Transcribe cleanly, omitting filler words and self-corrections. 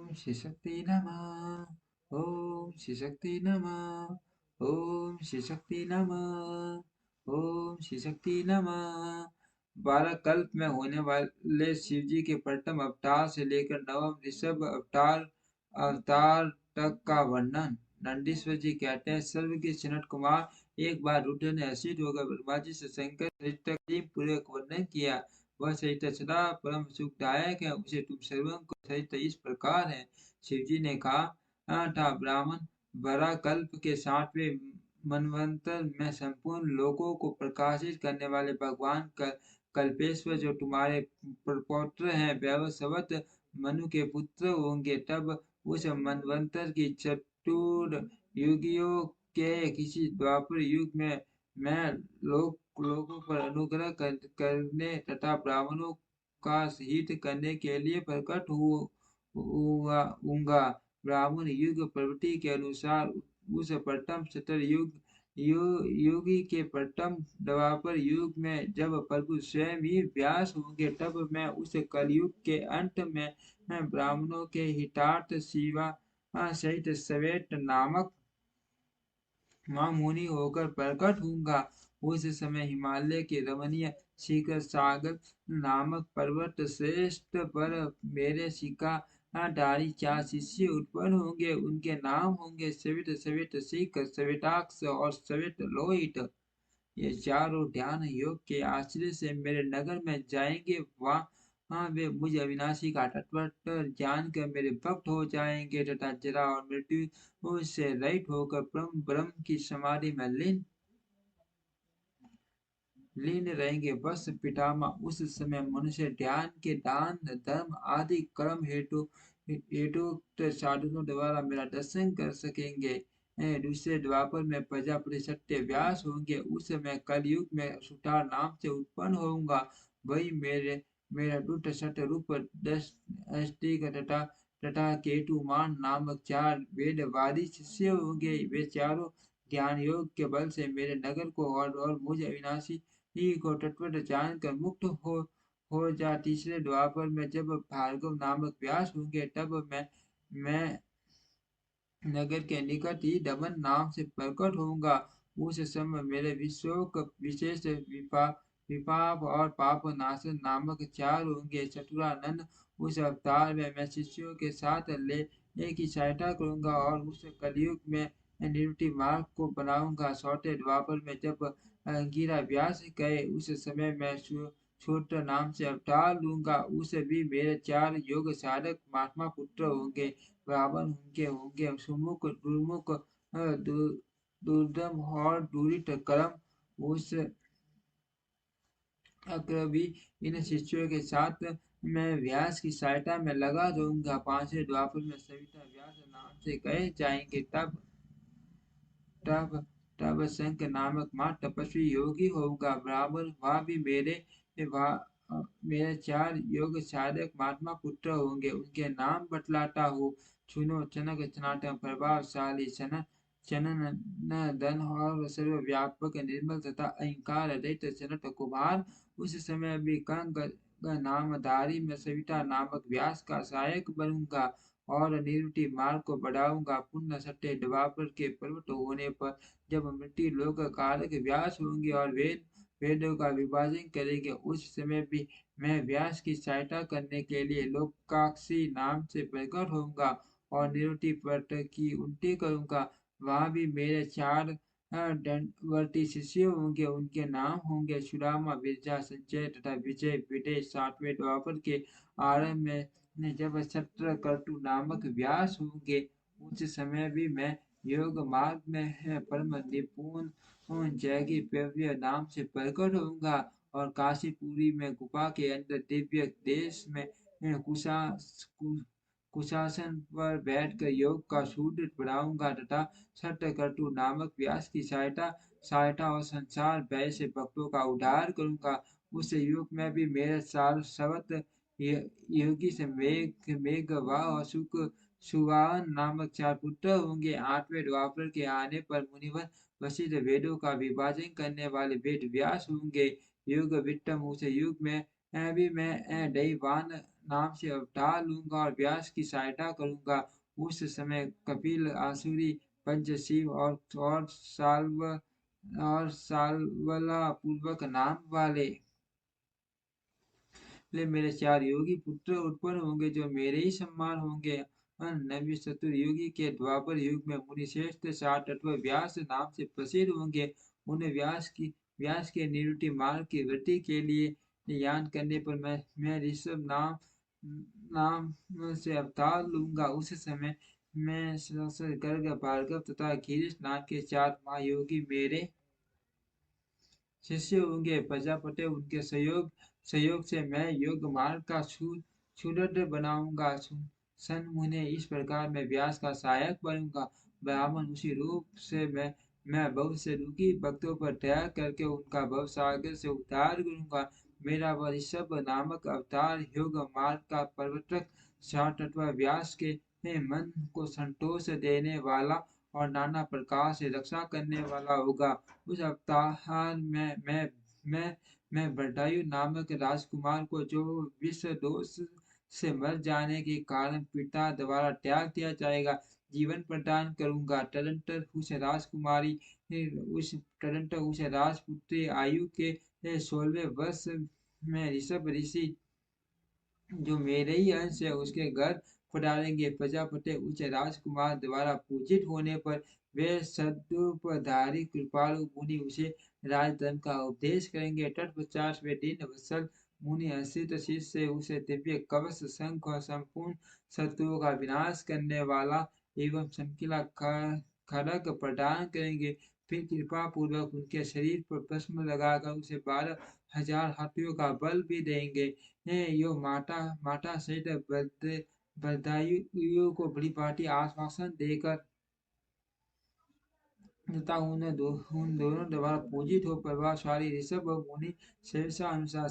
श्री शक्ति नमः। ओम श्री शक्ति नमः। ओम श्री शक्ति नमः। ओम श्री शक्ति नमः। 12 कल्प में होने वाले शिव जी के प्रथम अवतार से लेकर नवम ऋषभ अवतार अवतार तक का वर्णन। नंदीश्वर जी कहते हैं, सर्व के सनत कुमार एक बार रुद्र ने हर्षित होकर ब्रह्मा जी से शंकर सहित पूर्वक वर्णन किया। वह सहित सदा परम सुखदायक है, उसे तुम सर्वों को सहित इस प्रकार है। शिव जी ने कहा था, ब्राह्मण बरा कल्प के 60वें मनवंतर में संपूर्ण लोकों को प्रकाशित करने वाले भगवान कल्पेश्वर जो तुम्हारे पौत्र हैं वैवस्वत मनु के पुत्र होंगे। तब उस मनवंतर की चतुर्युगियों के किसी द्वापर युग में मैं लोगों पर अनुग्रह करने तथा ब्राह्मणों का हित करने के लिए प्रकट होऊंगा। ब्राह्मण युग प्रवृत्ति के अनुसार उस प्रथम युगी के प्रथम द्वापर युग में जब प्रभु स्वयं ही व्यास होंगे, तब मैं उस कलयुग के अंत में मैं ब्राह्मणों के हितार्थ शिवा सहित श्वेत नामक मुनि होकर प्रकट होऊंगा। उस समय हिमालय के रमणीय शिखर सागर नामक पर्वत श्रेष्ठ पर मेरे शिखाधारी 4 शिष्य उत्पन्न होंगे। उनके नाम होंगे सवित, सवित शिख, सविताक्ष और सवित लोहित। ये चारों ध्यान योग के आश्रय से मेरे नगर में जाएंगे। वहाँ वे मुझ अविनाशी का तत्वतः जान कर मेरे भक्त हो जाएंगे तथा जरा और मृत्यु से रहित होकर परम ब्रह्म की समाधि में लीन रहेंगे। बस पितामह उस समय मनुष्य ध्यान के दान धर्म आदि कर्म हेतुक्त साधनों द्वारा मेरा दर्शन कर सकेंगे। दूसरे द्वापर में प्रजापति सत्य व्यास होंगे। उस समय कलयुग में सुतार नाम से उत्पन्न होऊंगा। वही मेरा दुष्ट सत्य रूप दस अस्तिक तथा केतुमान नामक 4 वेदवादी शिष्य होंगे। वे चारों ज्ञान योग के बल से मेरे नगर को और मुझ अविनाशी ही को तत्वतः जानकर मुक्त हो जा। तीसरे द्वापर में जब भार्गव नामक व्यास होंगे, तब मैं नगर के निकट ही दमन नाम से प्रकट होऊंगा। उस समय मेरे विशोक विशेष विपाप और पाप नाशन नामक 4 होंगे। चतुरानंद उस अवतार में मैं शिष्यों के साथ ले एक ही सहायता करूंगा और उस कलयुग में निवृत्ति मार्ग को बनाऊंगा। चौथे द्वापर में जब गिरा व्यास गए, उस समय मैं छोटा नाम से अवतार लूंगा। उस भी मेरे 4 योग साधक महात्मा पुत्र होंगे। ब्राह्मण उनके होंगे सुमुख दुर्मुख दुर्दम और दूरित कर्म। उस भी इन शिष्यों के साथ मैं व्यास की सहायता में लगा रहूंगा। 5वें द्वापर में सविता व्यास नाम से कहे जाएंगे। तब तब शंख नामक मां तपस्वी योगी होगा। ब्राह्मण वह भी मेरे 4 योग साधक महात्मा पुत्र होंगे। उनके नाम बतलाता हूँ, सुनो। चनक चनाटन प्रभावशाली चनन धन और सर्वव्यापक निर्मल तथा अहंकार रहित चनत कुमार। उस समय भी कंग नामधारी में सविता नामक व्यास का सहायक बनूंगा और निवृत्ति मार्ग को बढ़ाऊंगा। पुण्य सत्य द्वापर के प्रवट होने पर जब मृत्यु लोक कारक व्यास होंगे और वेदों का विभाजन करेंगे, उस समय भी मैं व्यास की सहायता करने के लिए लोकाक्षी नाम से प्रकट होऊंगा और निवृत्ति पट की उल्टी करूंगा। वहां भी मेरे 4 दंडवर्ती शिष्य होंगे। उनके नाम होंगे सुदामा, विरजा, संजय तथा विजय। विजय 7वें द्वापर के आरंभ में जब शत्रकर्तु नामक व्यास होंगे, उस समय भी मैं योग मार्ग में है परम निपुण जैगी पेव्य नाम से प्रकट होऊंगा और काशीपुरी में गुफा के अंदर दिव्य देश में कुशा कुशासन पर बैठकर योग का सूत्र बढ़ाऊंगा तथा सत्यकर्तु नामक व्यास की सहायता और संसार भय से भक्तों का उद्धार करूंगा। उस युग में भी मेरे सार सवत योगी से मेघ और सुवाहन नामक 4 पुत्र होंगे। 8वें द्वापर के आने पर मुनिवर वशिष्ठ वेदों का विभाजन करने वाले वेद व्यास होंगे। युग वित्तम उस युग में भी मैं दैवान नाम से अवतार लूंगा और व्यास की सहायता करूंगा। उस समय कपिल आसुरी पंचशिव और साल्वला पूर्वक नाम वाले मेरे 4 योगी पुत्र उत्पन्न होंगे जो मेरे ही समान होंगे। नव्य चतुर्युगी के द्वापर युग में मुनि श्रेष्ठ साठ अथवा व्यास नाम से प्रसिद्ध होंगे। उन्हें व्यास के निवृत्ति मार्ग की वृत्ति के लिए यान करने पर मैं ऋषभ नाम से अवतार लूंगा। उस समय मैं गर्ग भार्गव तथा गिरीश नाम के 4 महायोगी मेरे शिष्य होंगे। प्रजापति उनके सहयोग से मैं योग मार्ग का सुदृढ़ बनाऊंगा। सन मुने इस प्रकार मैं व्यास का सहायक बनूंगा। ब्राह्मण उसी रूप से मैं भव से दुखी भक्तों पर दया करके उनका भव सागर से उद्धार करूंगा। मेरा वह ऋषभ नामक अवतार योग मार्ग का प्रवर्तक साठ अथवा व्यास के मन को संतोष देने वाला और नाना प्रकार से रक्षा करने वाला होगा। उस अवतार में मैं बदायूं नामक राजकुमार को जो विश्व दोष से मर जाने के कारण पिता द्वारा त्याग दिया जाएगा जीवन प्रदान करूंगा। तदंतर उस राजपुत्री आयु के 16वें वर्ष में ऋषभ ऋषि जो मेरे ही अंश है उसके घर पधारेंगे। प्रजापति उच्च राजकुमार द्वारा पूजित होने पर वे सद्रूपधारी कृपालु मुनि उसे राजधर्म का उपदेश करेंगे। तत्पश्चात वे दीन वत्सल मुनि हर्षित शीश से उसे दिव्य कवच शंख और संपूर्ण शत्रुओं का विनाश करने वाला एवं चमकीला खड़ग प्रदान करेंगे। फिर कृपा पूर्वक उनके शरीर पर भस्म लगाकर उसे 12,000 हाथियों का बल भी देंगे। यो माता सहित बदायूं को बड़ी पार्टी आश्वासन देकर तथा उन दोनों द्वारा पूजित हो प्रभावशाली ऋषभ मुनि शेषा अनुसार